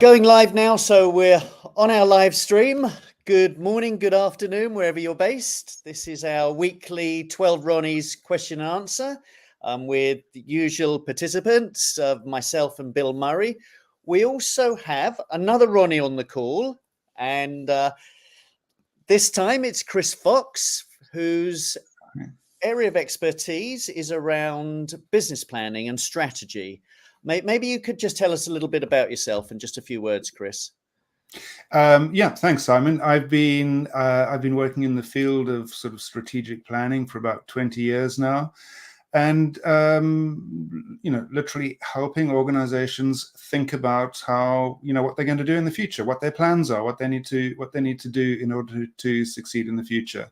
Going live now, so we're on our live stream. Good morning, good afternoon, wherever you're based. This is our weekly 12 Ronnies question and answer with the usual participants of myself and Bill Murray. We also have another Ronnie on the call, and this time it's Chris Fox, whose area of expertise is around business planning and strategy. Maybe you could just tell us a little bit about yourself in just a few words, Chris. Yeah, thanks, Simon. I've been working in the field of sort of strategic planning for about 20 years now, and literally helping organizations think about how what they're going to do in the future, what their plans are, what they need to do in order to succeed in the future.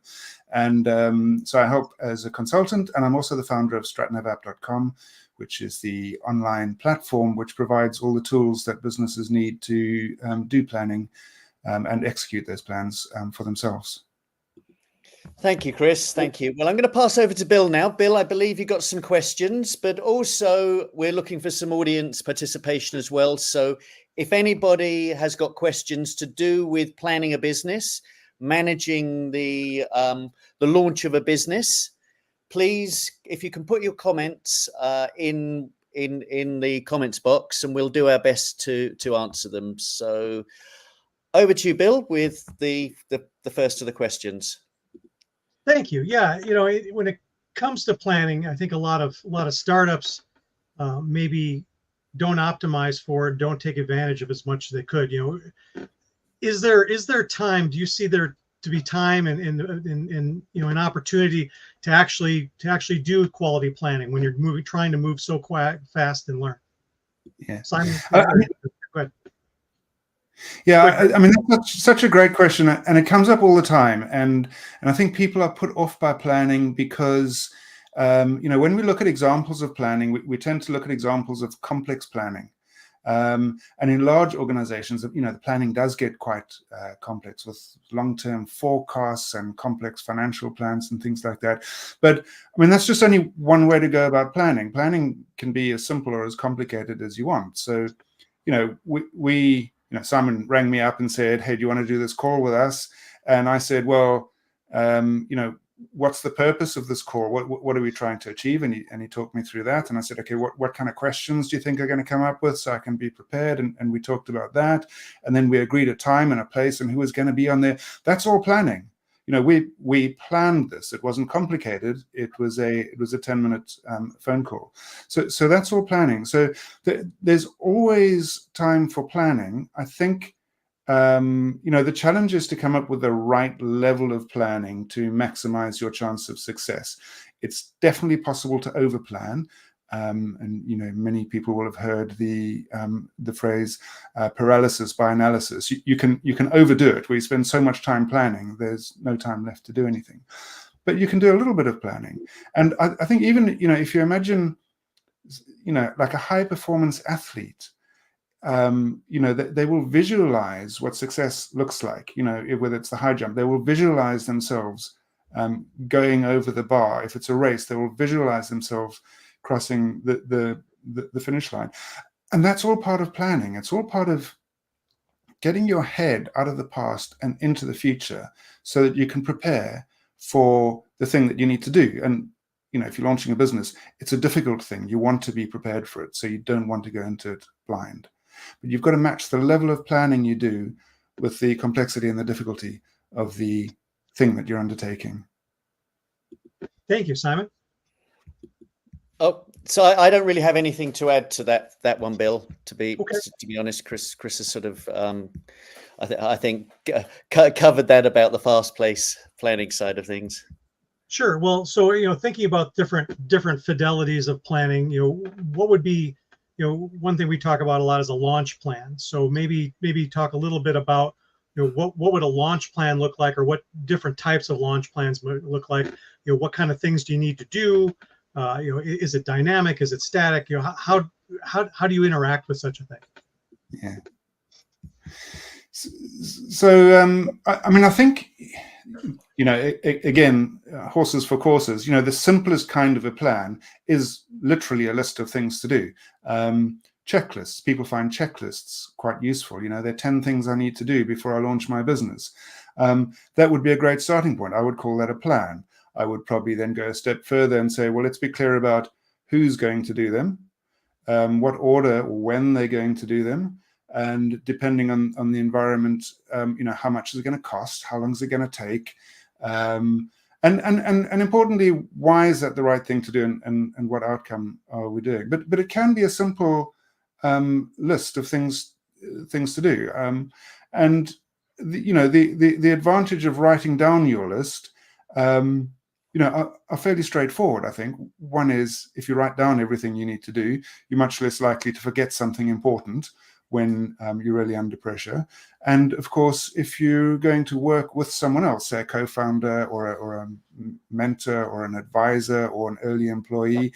And so I help as a consultant, and I'm also the founder of stratnavapp.com, which is the online platform which provides all the tools that businesses need to do planning and execute those plans for themselves. Thank you, Chris. Thank you. Well, I'm going to pass over to Bill now. Bill, I believe you got some questions, but also we're looking for some audience participation as well. So if anybody has got questions to do with planning a business, managing the launch of a business, please, if you can put your comments in the comments box, and we'll do our best to answer them. So over to you, Bill, with the first of the questions. Thank you. Yeah, when it comes to planning, I think a lot of startups maybe don't optimize for it, don't take advantage of as much as they could. Is there time? Do you see there to be time and an opportunity to actually do quality planning when you're trying to move so fast and learn? Yeah, Simon, go ahead. Yeah, I mean, that's such a great question, and it comes up all the time. And I think people are put off by planning because, when we look at examples of planning, we tend to look at examples of complex planning. And in large organizations, the planning does get quite complex with long-term forecasts and complex financial plans and things like that. But I mean, that's just only one way to go about planning. Planning can be as simple or as complicated as you want. So, Simon rang me up and said, "Hey, do you want to do this call with us?" And I said, "Well, what's the purpose of this call? What are we trying to achieve?" And he talked me through that. And I said, "Okay, what kind of questions do you think are going to come up with so I can be prepared?" And we talked about that. And then we agreed a time and a place and who was going to be on there. That's all planning. We planned this. It wasn't complicated. It was a 10-minute phone call. So that's all planning. So there's always time for planning. I think the challenge is to come up with the right level of planning to maximize your chance of success. It's definitely possible to overplan. And many people will have heard the phrase paralysis by analysis. You can overdo it, where you spend so much time planning, there's no time left to do anything. But you can do a little bit of planning. And I think even if you imagine like a high performance athlete, they will visualize what success looks like. Whether it's the high jump, they will visualize themselves going over the bar. If it's a race, they will visualize themselves crossing the finish line. And that's all part of planning. It's all part of getting your head out of the past and into the future so that you can prepare for the thing that you need to do. And if you're launching a business, it's a difficult thing. You want to be prepared for it, so you don't want to go into it blind. But you've got to match the level of planning you do with the complexity and the difficulty of the thing that you're undertaking. Thank you, Simon. Oh, so I don't really have anything to add to that one, Bill. To be honest, Chris has sort of I think covered that about the fast pace planning side of things. Sure. Well, so thinking about different fidelities of planning, what would be one thing we talk about a lot is a launch plan. So maybe talk a little bit about what would a launch plan look like, or what different types of launch plans would look like. What kind of things do you need to do? Is it dynamic? Is it static? How do you interact with such a thing? Yeah. So I think again, horses for courses. The simplest kind of a plan is literally a list of things to do. checklists. People find checklists quite useful. You know, there are 10 things I need to do before I launch my business. That would be a great starting point. I would call that a plan. I would probably then go a step further and say, well, let's be clear about who's going to do them, what order or when they're going to do them, and depending on the environment, you know, how much is it going to cost, how long is it going to take, and importantly, why is that the right thing to do, and what outcome are we doing? But it can be a simple list of things to do, and the advantage of writing down your list, you know, are fairly straightforward, I think. One is, if you write down everything you need to do, you're much less likely to forget something important when you're really under pressure. And of course, if you're going to work with someone else, say a co-founder or a mentor or an advisor or an early employee,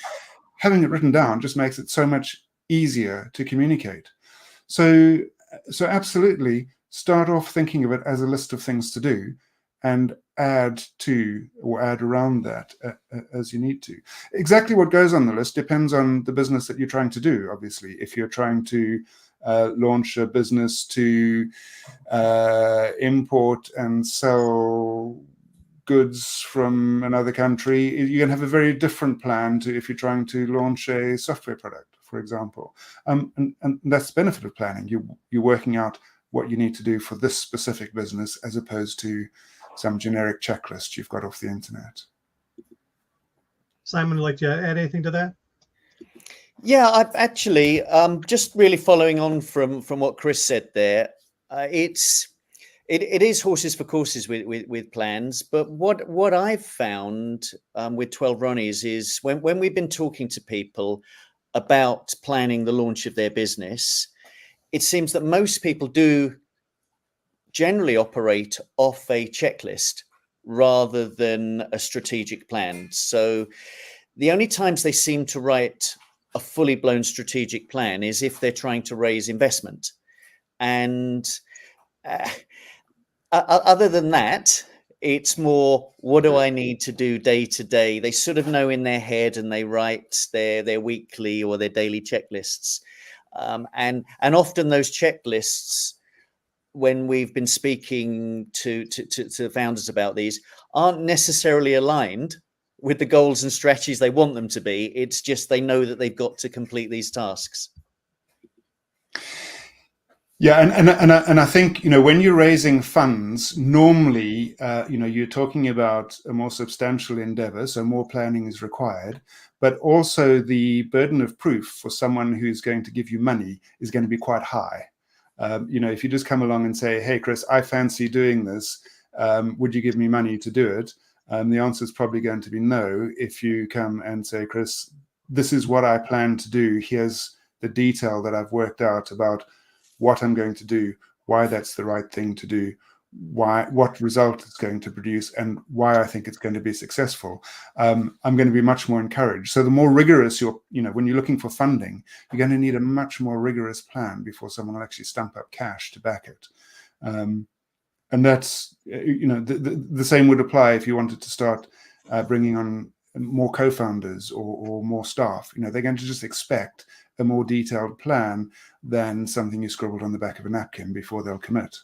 having it written down just makes it so much easier to communicate. So absolutely start off thinking of it as a list of things to do, and add to or add around that as you need to. Exactly what goes on the list depends on the business that you're trying to do, obviously. If you're trying to launch a business to import and sell goods from another country, you're going to have a very different plan to if you're trying to launch a software product, for example. And that's the benefit of planning. You're working out what you need to do for this specific business, as opposed to some generic checklist you've got off the internet. Simon, would you like to add anything to that? Yeah, I've actually just really following on from what Chris said there. It is horses for courses with plans, but what I've found with 12 Ronnies is when we've been talking to people about planning the launch of their business, it seems that most people do generally operate off a checklist rather than a strategic plan. So the only times they seem to write a fully blown strategic plan is if they're trying to raise investment. And other than that, it's more, what do I need to do day to day? They sort of know in their head, and they write their weekly or their daily checklists. And often those checklists, when we've been speaking to founders about these, aren't necessarily aligned with the goals and strategies they want them to be. It's just they know that they've got to complete these tasks. Yeah, and I think, you know, when you're raising funds, normally, you know, you're talking about a more substantial endeavor, so more planning is required, but also the burden of proof for someone who's going to give you money is going to be quite high. You know, if you just come along and say, hey, Chris, I fancy doing this, would you give me money to do it? The answer is probably going to be no. If you come and say, Chris, this is what I plan to do, here's the detail that I've worked out about what I'm going to do, why that's the right thing to do, what result it's going to produce, and why I think it's going to be successful, I'm going to be much more encouraged. So the more rigorous you know, when you're looking for funding, you're going to need a much more rigorous plan before someone will actually stump up cash to back it. And that's, you know, the same would apply if you wanted to start bringing on more co-founders or more staff. You know, they're going to just expect a more detailed plan than something you scribbled on the back of a napkin before they'll commit.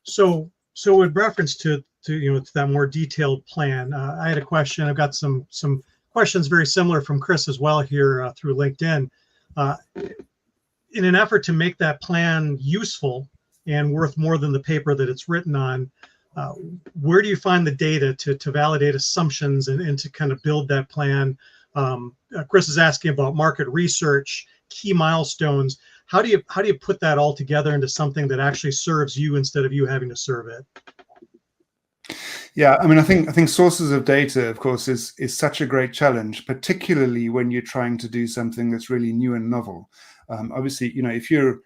So with reference to you know, to that more detailed plan, I had a question. I've got some questions very similar from Chris as well here through LinkedIn. In an effort to make that plan useful and worth more than the paper that it's written on, where do you find the data to validate assumptions and to kind of build that plan? Chris is asking about market research, key milestones. How do you put that all together into something that actually serves you instead of you having to serve it? Yeah, I mean, I think sources of data, of course, is such a great challenge, particularly when you're trying to do something that's really new and novel. Obviously, you know, if you're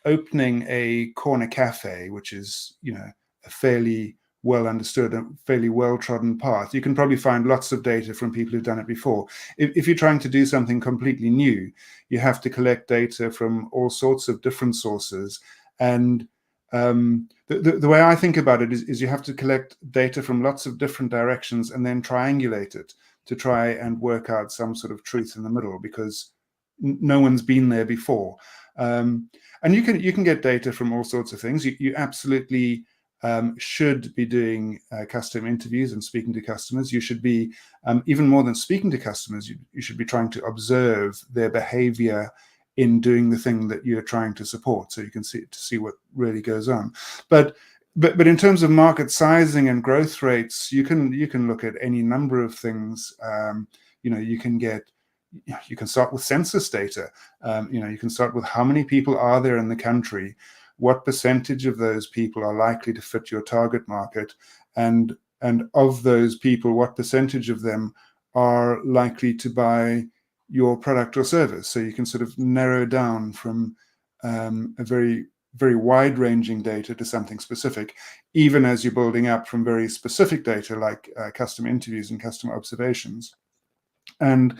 opening a corner cafe, which is, you know, a fairly well understood and fairly well trodden path, you can probably find lots of data from people who've done it before. If you're trying to do something completely new, you have to collect data from all sorts of different sources. And the way I think about it is you have to collect data from lots of different directions and then triangulate it to try and work out some sort of truth in the middle, because no one's been there before. And you can get data from all sorts of things. You absolutely should be doing customer interviews and speaking to customers. You should be, even more than speaking to customers, you should be trying to observe their behavior in doing the thing that you're trying to support, so you can see what really goes on. But in terms of market sizing and growth rates, you can look at any number of things. You can start with census data. You can start with how many people are there in the country, what percentage of those people are likely to fit your target market, and of those people, what percentage of them are likely to buy your product or service. So you can sort of narrow down from a very, very wide-ranging data to something specific, even as you're building up from very specific data like customer interviews and customer observations. And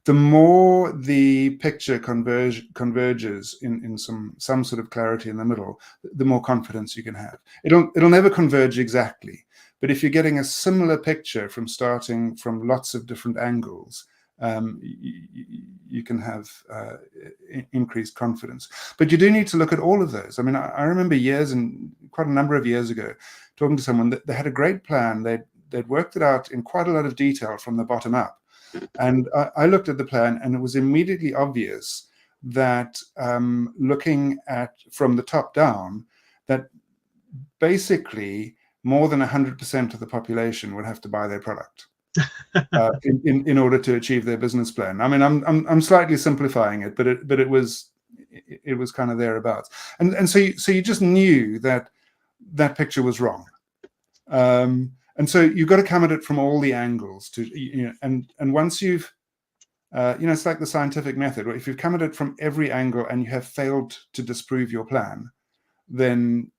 the more the picture converges in some sort of clarity in the middle, the more confidence you can have. It'll never converge exactly, but if you're getting a similar picture from starting from lots of different angles, you can have increased confidence. But you do need to look at all of those. I mean, I remember quite a number of years ago, talking to someone that they had a great plan. They'd worked it out in quite a lot of detail from the bottom up. And I looked at the plan, and it was immediately obvious that looking at from the top down, that basically more than 100% of the population would have to buy their product in order to achieve their business plan. I mean, I'm slightly simplifying it, but it was kind of thereabouts. And so you just knew that picture was wrong. And so you've got to come at it from all the angles and once you've, it's like the scientific method. If you've come at it from every angle and you have failed to disprove your plan, then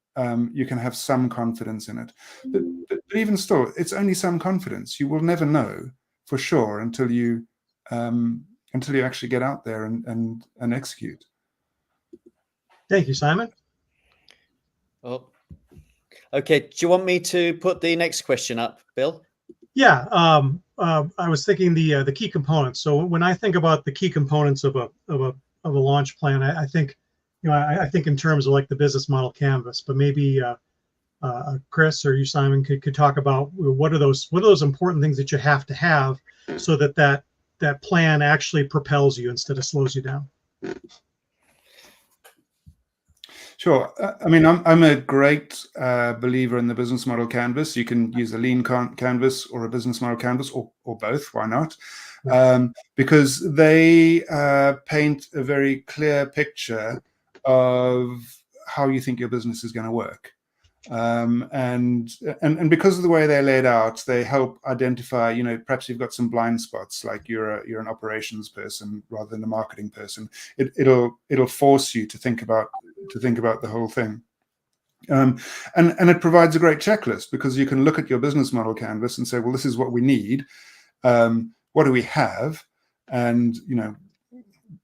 you can have some confidence in it. But even still, it's only some confidence. You will never know for sure until you actually get out there and execute. Thank you, Simon. Oh. Okay, do you want me to put the next question up, Bill? Yeah, I was thinking the key components. So when I think about the key components of a launch plan, I think, I think in terms of like the business model canvas. But maybe Chris or you, Simon, could talk about what are those important things that you have to have so that plan actually propels you instead of slows you down. Sure. I mean, I'm a great believer in the business model canvas. You can use a lean canvas or a business model canvas, or both. Why not? Because they paint a very clear picture of how you think your business is going to work. And because of the way they're laid out, they help identify, perhaps you've got some blind spots, like you're an operations person rather than a marketing person. It'll force you to think about the whole thing. And it provides a great checklist, because you can look at your business model canvas and say, well, this is what we need. What do we have? And,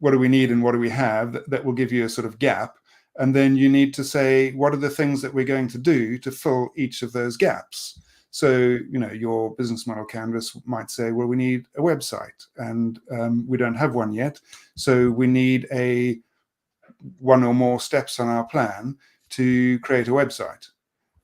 what do we need and what do we have? That will give you a sort of gap. And then you need to say, what are the things that we're going to do to fill each of those gaps? So, your business model canvas might say, well, we need a website, and we don't have one yet. So we need one or more steps on our plan to create a website.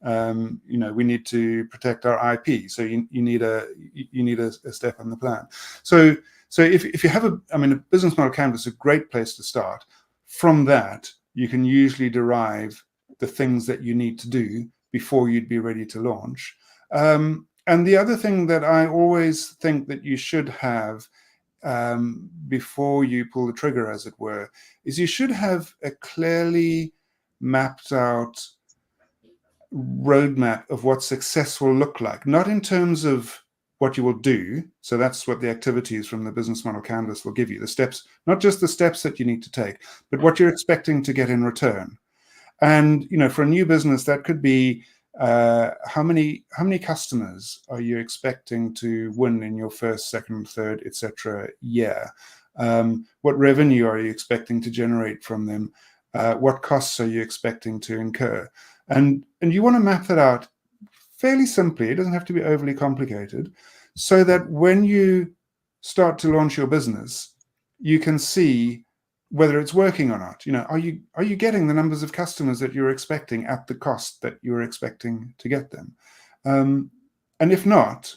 We need to protect our IP. So you need a step on the plan. So if you have a business model canvas is a great place to start. From that, you can usually derive the things that you need to do before you'd be ready to launch. And the other thing that I always think that you should have before you pull the trigger, as it were, is you should have a clearly mapped out roadmap of what success will look like, not in terms of what you will do. So that's what the activities from the business model canvas will give you, the steps, not just the steps that you need to take, but what you're expecting to get in return. And, for a new business, that could be how many customers are you expecting to win in your first, second, third, etc. year? What revenue are you expecting to generate from them? What costs are you expecting to incur? And you want to map that out fairly simply. It doesn't have to be overly complicated, so that when you start to launch your business, you can see whether it's working or not. Are you getting the numbers of customers that you're expecting at the cost that you're expecting to get them? And if not,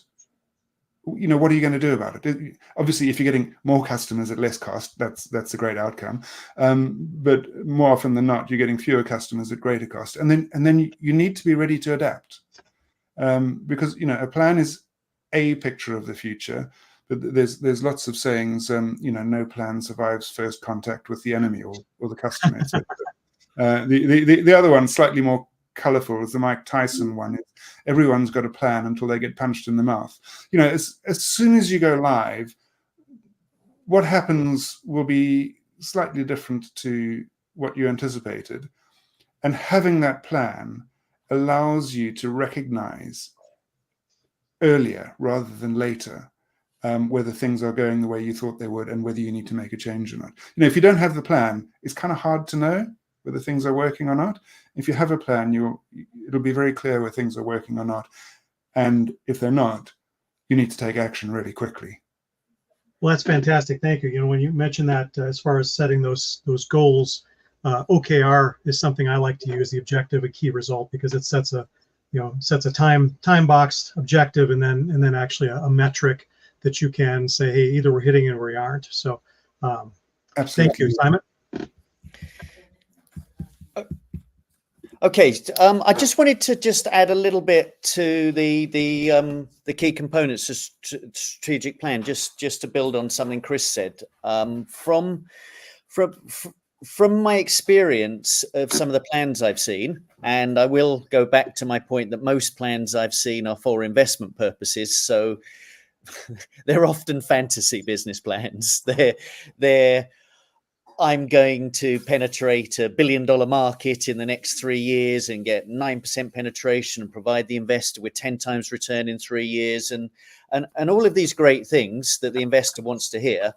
what are you going to do about it? Obviously, if you're getting more customers at less cost, that's a great outcome. But more often than not, you're getting fewer customers at greater cost, and then you need to be ready to adapt, because a plan is a picture of the future. But there's lots of sayings, no plan survives first contact with the enemy or the customer, etc. The other one, slightly more colorful, is the Mike Tyson one. Everyone's got a plan until they get punched in the mouth. As soon as you go live, what happens will be slightly different to what you anticipated. And having that plan allows you to recognize earlier rather than later whether things are going the way you thought they would and whether you need to make a change or not. If you don't have the plan, it's kind of hard to know whether things are working or not. If you have a plan, it'll be very clear where things are working or not. And if they're not, you need to take action really quickly. Well, that's fantastic. Thank you. When you mentioned that, as far as setting those goals, OKR is something I like to use, the objective, a key result, because it sets a time boxed objective and then actually a metric that you can say, hey, either we're hitting it or we aren't. So Absolutely. Thank you, Simon. Okay, I just wanted to add a little bit to the key components of strategic plan, just to build on something Chris said. From my experience of some of the plans I've seen, and I will go back to my point that most plans I've seen are for investment purposes, so they're often fantasy business plans. They're I'm going to penetrate $1 billion market in the next 3 years and get 9% penetration and provide the investor with 10 times return in 3 years, and all of these great things that the investor wants to hear,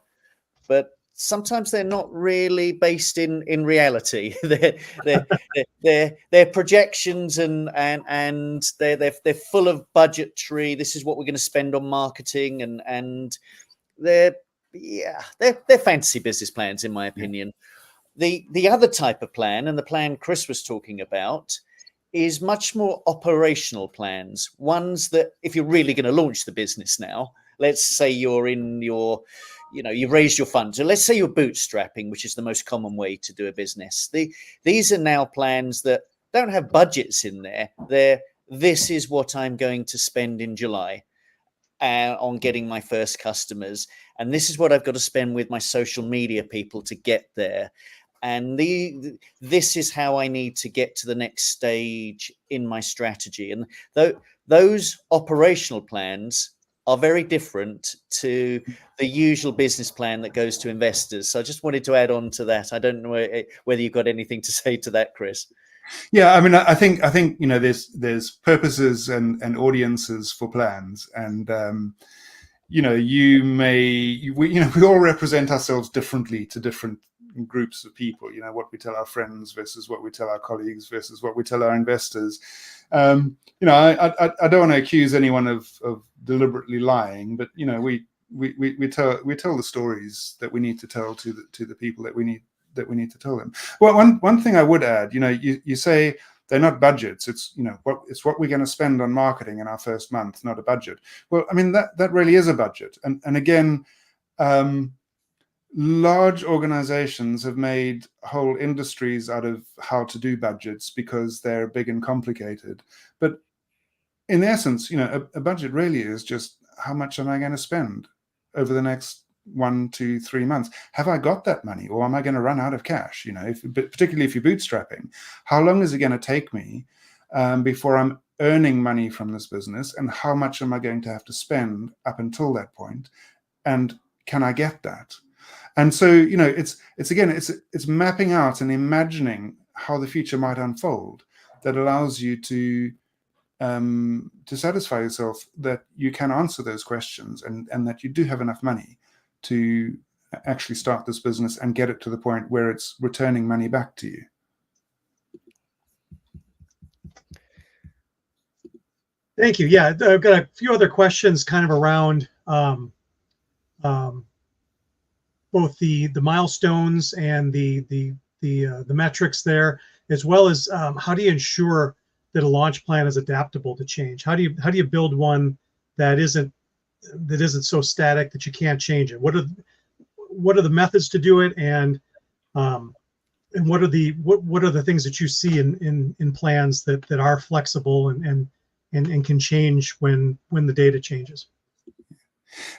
but sometimes they're not really based in reality. They're projections and they're full of budgetary. This is what we're going to spend on marketing, and they're fantasy business plans, in my opinion. The other type of plan, and the plan Chris was talking about, is much more operational plans. Ones that, if you're really going to launch the business now, let's say you're in your, you've raised your funds. So let's say you're bootstrapping, which is the most common way to do a business. These are now plans that don't have budgets in there. This is what I'm going to spend in July on getting my first customers, and this is what I've got to spend with my social media people to get there, and this is how I need to get to the next stage in my strategy. And those operational plans are very different to the usual business plan that goes to investors. So I just wanted to add on to that. I don't know whether you've got anything to say to that, Chris. Yeah, I mean, I think there's purposes and audiences for plans, and we all represent ourselves differently to different groups of people. What we tell our friends versus what we tell our colleagues versus what we tell our investors. I don't want to accuse anyone of deliberately lying, but we tell the stories that we need to tell to the people that we need to tell them. Well, one thing I would add, you say they're not budgets. It's what we're going to spend on marketing in our first month, not a budget. Well, I mean, that really is a budget. And again, large organizations have made whole industries out of how to do budgets because they're big and complicated. But in essence, a budget really is just, how much am I going to spend over the next 1, 2, 3 months? Have I got that money, or am I going to run out of cash? Particularly if you're bootstrapping, how long is it going to take me before I'm earning money from this business, and how much am I going to have to spend up until that point, and can I get that? And so it's mapping out and imagining how the future might unfold that allows you to satisfy yourself that you can answer those questions, and that you do have enough money to actually start this business and get it to the point where it's returning money back to you. Thank you. Yeah, I've got a few other questions kind of around both both the milestones and the metrics there, as well as how do you ensure that a launch plan is adaptable to change? How do you build one that isn't so static that you can't change it? What are the methods to do it, and what are the things that you see in plans that are flexible and can change when the data changes?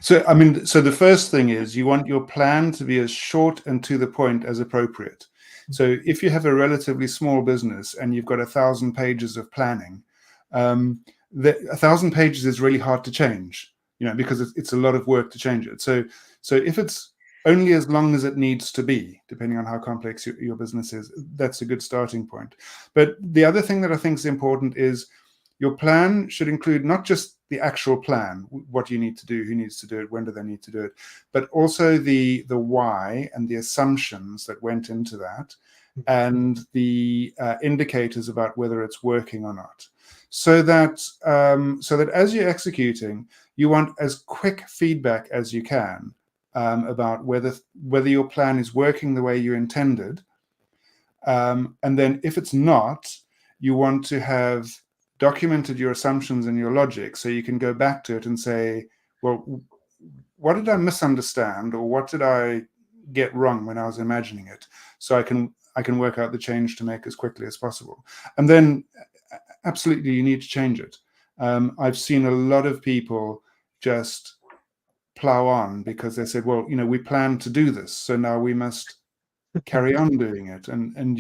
So, I mean, so the first thing is you want your plan to be as short and to the point as appropriate. So if you have a relatively small business and you've got 1,000 pages of planning, 1,000 pages is really hard to change, because it's a lot of work to change it. So if it's only as long as it needs to be, depending on how complex your business is, that's a good starting point. But the other thing that I think is important is your plan should include not just the actual plan, what you need to do, who needs to do it, when do they need to do it, but also the why and the assumptions that went into that, and the indicators about whether it's working or not. So that as you're executing, you want as quick feedback as you can about whether your plan is working the way you intended, and then if it's not, you want to have documented your assumptions and your logic, so you can go back to it and say, well, what did I misunderstand, or what did I get wrong when I was imagining it, so I can work out the change to make as quickly as possible. And then absolutely you need to change it. I've seen a lot of people just plow on because they said, well, we plan to do this, so now we must carry on doing it. And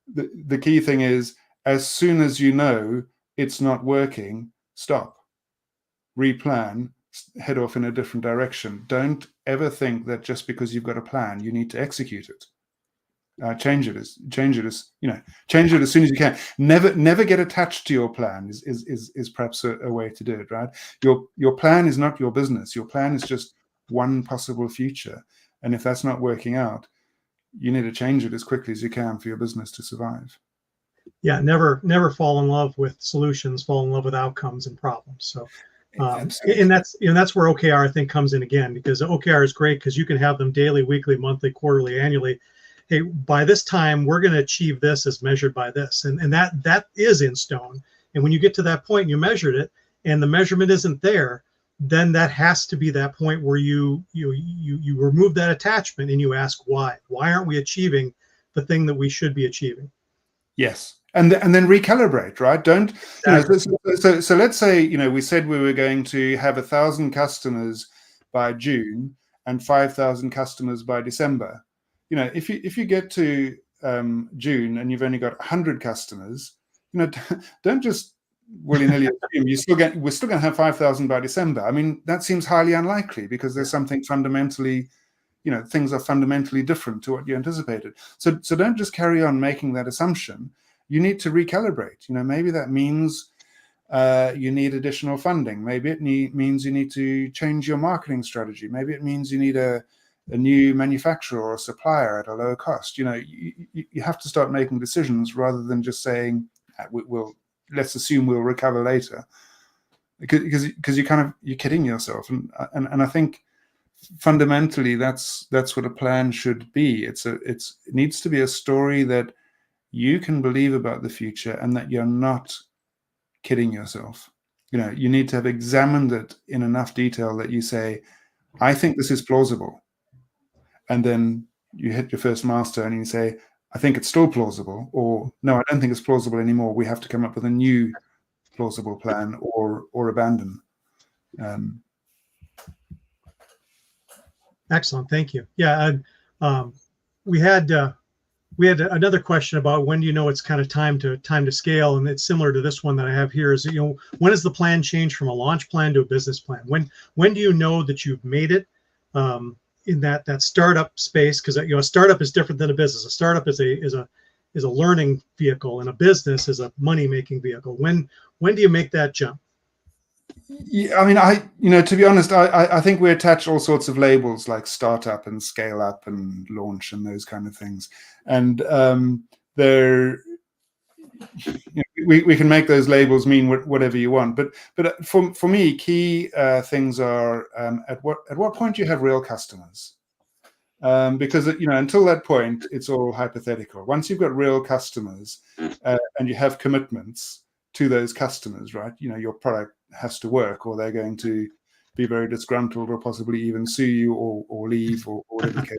the key thing is, as soon as you know it's not working, stop, replan, head off in a different direction. Don't ever think that just because you've got a plan, you need to execute it. Change it as soon as you can. Never get attached to your plan is perhaps a way to do it, right? Your plan is not your business. Your plan is just one possible future. And if that's not working out, you need to change it as quickly as you can for your business to survive. Yeah, never fall in love with solutions, fall in love with outcomes and problems. So and that's where OKR I think comes in again, because OKR is great because you can have them daily, weekly, monthly, quarterly, annually. Hey, by this time we're going to achieve this as measured by this, and that is in stone. And when you get to that point and you measured it and the measurement isn't there, then that has to be that point where you remove that attachment and you ask why aren't we achieving the thing that we should be achieving? Yes. And then recalibrate, right? Don't, so let's say, we said we were going to have 1,000 customers by June and 5,000 customers by December. If you get to June and you've only got 100 customers, don't just willy-nilly assume we're still going to have 5,000 by December. I mean, that seems highly unlikely because there's something fundamentally, things are fundamentally different to what you anticipated. So don't just carry on making that assumption. You need to recalibrate. Maybe that means you need additional funding. Maybe it means you need to change your marketing strategy. Maybe it means you need a new manufacturer or supplier at a lower cost. You have to start making decisions rather than just saying, let's assume we'll recover later, because you're kidding yourself. And I think fundamentally that's what a plan should be. It needs to be a story that you can believe about the future and that you're not kidding yourself. You need to have examined it in enough detail that you say, I think this is plausible. And then you hit your first milestone and you say, I think it's still plausible, or no, I don't think it's plausible anymore. We have to come up with a new plausible plan or abandon. Excellent. Thank you. Yeah. We had another question about when do you know it's kind of time to scale, and it's similar to this one that I have here. Is when does the plan change from a launch plan to a business plan? When do you know that you've made it in that startup space? Because a startup is different than a business. A startup is a learning vehicle, and a business is a money making vehicle. When do you make that jump? Yeah, I mean, to be honest, I think we attach all sorts of labels like startup and scale up and launch and those kind of things. And we can make those labels mean whatever you want. But for me, key things are at what point do you have real customers? because until that point, it's all hypothetical. Once you've got real customers and you have commitments to those customers, right? Your product has to work, or they're going to be very disgruntled, or possibly even sue you, or leave, or whatever the case.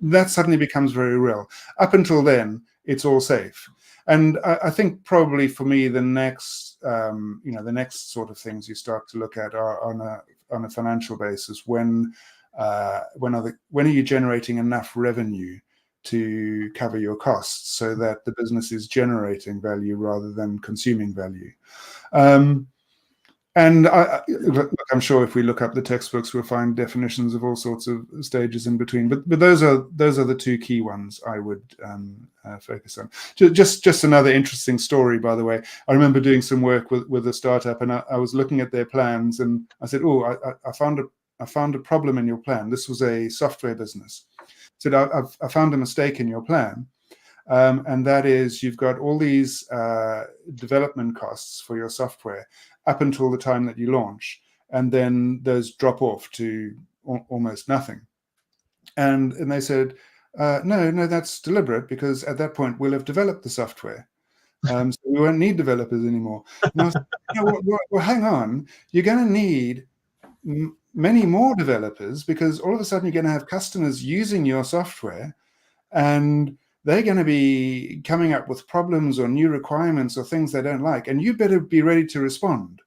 That suddenly becomes very real. Up until then, it's all safe. And I think probably for me, the next sort of things you start to look at are on a financial basis. When are you generating enough revenue to cover your costs, so that the business is generating value rather than consuming value? And I'm sure if we look up the textbooks, we'll find definitions of all sorts of stages in between. But those are the two key ones I would focus on. Just another interesting story, by the way. I remember doing some work with a startup, and I was looking at their plans, and I said, "Oh, I found a problem in your plan." This was a software business. I said, "I found a mistake in your plan. And that is, you've got all these development costs for your software up until the time that you launch, and then those drop off to almost nothing." And they said, no, that's deliberate, because at that point we'll have developed the software, so we won't need developers anymore. And I was like, well, hang on, you're going to need many more developers, because all of a sudden you're going to have customers using your software, and they're going to be coming up with problems or new requirements or things they don't like. And you better be ready to respond,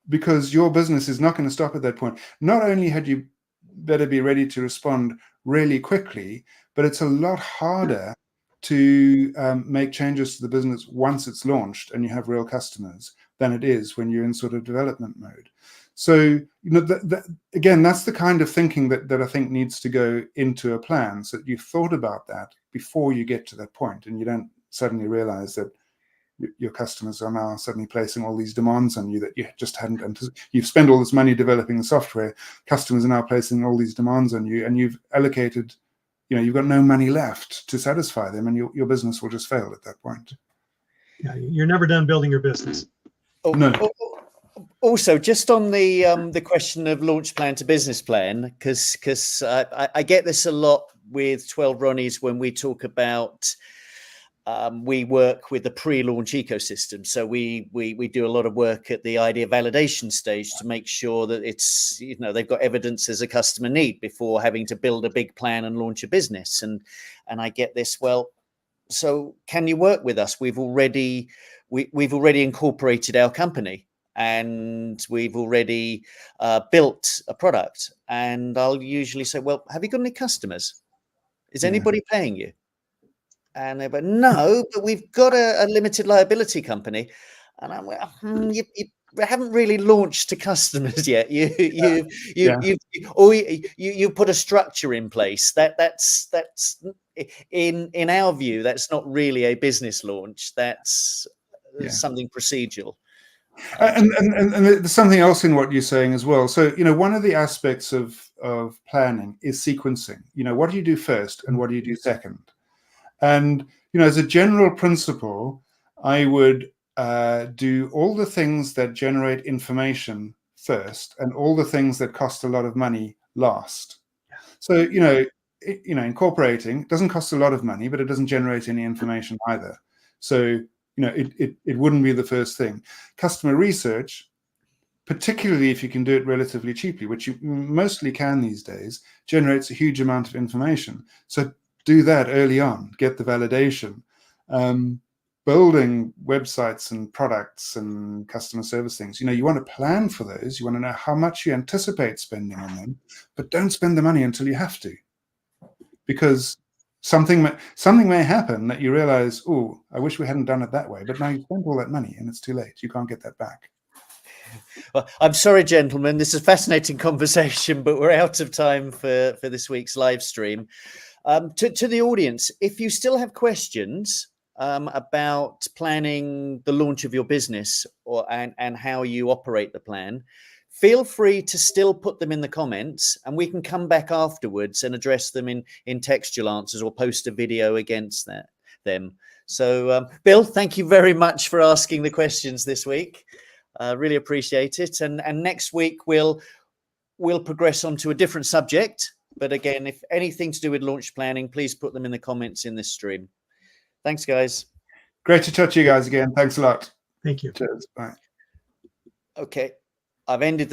because your business is not going to stop at that point. Not only had you better be ready to respond really quickly, but it's a lot harder to make changes to the business once it's launched and you have real customers than it is when you're in sort of development mode. So, again, that's the kind of thinking that I think needs to go into a plan, so that you've thought about that before you get to that point, and you don't suddenly realize that your customers are now suddenly placing all these demands on you that you just hadn't anticipated. You've spent all this money developing the software, customers are now placing all these demands on you, and you've allocated, you've got no money left to satisfy them, and your business will just fail at that point. Yeah, you're never done building your business. No. Also, just on the question of launch plan to business plan, because I get this a lot with 12 Ronnies when we talk about we work with the pre-launch ecosystem. So we do a lot of work at the idea validation stage to make sure that it's, they've got evidence there's a customer need before having to build a big plan and launch a business. And I get this, well, so can you work with us? We've already incorporated our company, and we've already built a product. And I'll usually say, well, have you got any customers? Is anybody paying you? And they're like, no, but we've got a limited liability company. And I'm like, you haven't really launched to customers yet. You put a structure in place. That's in our view, that's not really a business launch. That's something procedural. And there's something else in what you're saying as well. So, one of the aspects of planning is sequencing. What do you do first and what do you do second? And, as a general principle, I would do all the things that generate information first and all the things that cost a lot of money last. So, incorporating doesn't cost a lot of money, but it doesn't generate any information either. So, it wouldn't be the first thing. Customer research, particularly if you can do it relatively cheaply, which you mostly can these days, generates a huge amount of information. So do that early on, get the validation. Building websites and products and customer service things, you want to plan for those. You want to know how much you anticipate spending on them, but don't spend the money until you have to, because something may happen that you realize, oh, I wish we hadn't done it that way, but now you spent all that money and it's too late. You can't get that back. Well, I'm sorry, gentlemen, this is a fascinating conversation, but we're out of time for this week's live stream. To the audience, if you still have questions about planning the launch of your business and how you operate the plan, feel free to still put them in the comments, and we can come back afterwards and address them in textual answers or post a video against them. So, Bill, thank you very much for asking the questions this week. Really appreciate it. And next week we'll we'll progress on to a different subject. But again, if anything to do with launch planning, please put them in the comments in this stream. Thanks, guys. Great to chat to you guys again. Thanks a lot. Thank you. Cheers. Bye. Okay, I've ended the